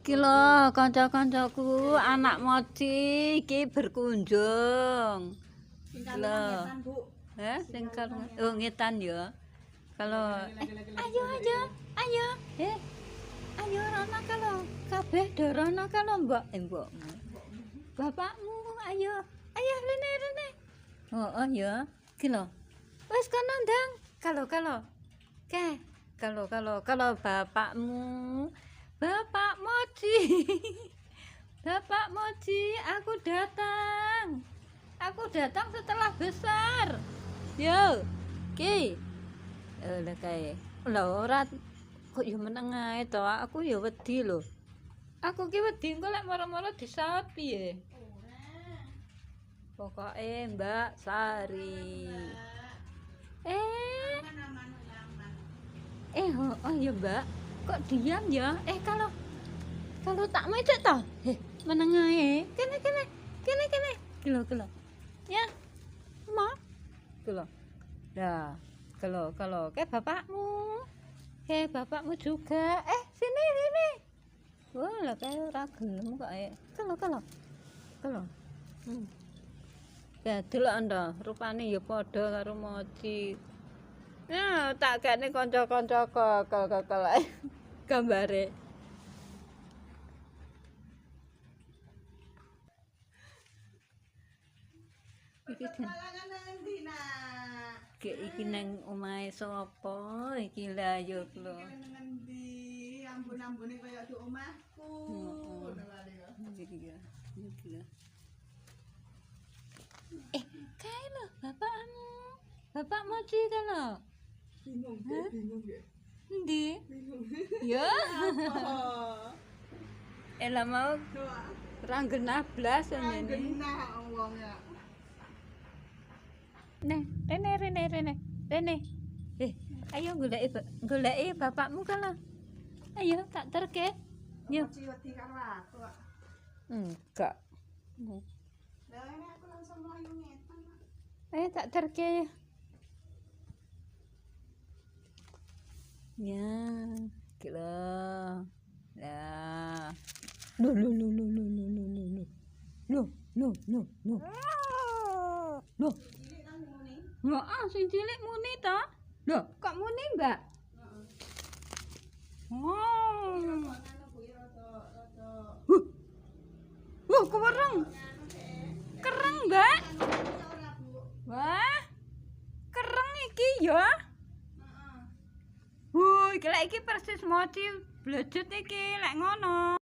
Iki lho kanca-kancaku, anak Moci iki berkunjung. Lho. Sing ngetan ya. Kalau ayo. Ayo rono kalau kabeh dorono kalau mbokmu. Bapakmu ayo. Ayo rene. Oh ya. Iki lho. Wis kono ndang. Kalau. Ke. Kalau bapakmu Bapak Moci, Bapak Moci, aku datang setelah besar. Yo, ki, lah kae, lah ora kok yo meneng ae to, aku yo wedi lho. Aku ki wedi engko lek mara-mara disaut piye. Pokoke Mbak Sari. Oh ya Mbak. Kok diam ya? Kalau tak mau itu toh. Meneng ae. Kene. Kilo. Ya. Mau. Kilo. Dah. Kalau ke bapakmu. Bapakmu juga. Sini. Wah, lah kayak ora gelem kok ae. Kalau. Ya delok anda, rupane ya padha karo Moci. Nah, tak gane kanca-kanca kakal gambare. Iki nang omahe sapa? Iki lah yo lho. Ngendi? Ampun-ampune kaya di omahku. Iki lho. Kae lho bapakmu. Bapak Moci kan lho. Bingung ya? Endi? Ya. Elah mau ora genah blas ngene. Genah wong ya. Rene. Ayo goleki bapakmu kan lho. Ayo tak terke. Yo. Wedi karo aku. Enggak. Lah ini aku langsung mlayu ngetan. Ayo tak terke. Ya, gila. Ya. No. Heeh, sing cilik muni to? Lho, kok muni, Mbak? Kewereng. Kereng, Mbak. Wah. Kereng iki ya. Iki persis Moci blejet iki lek ngono.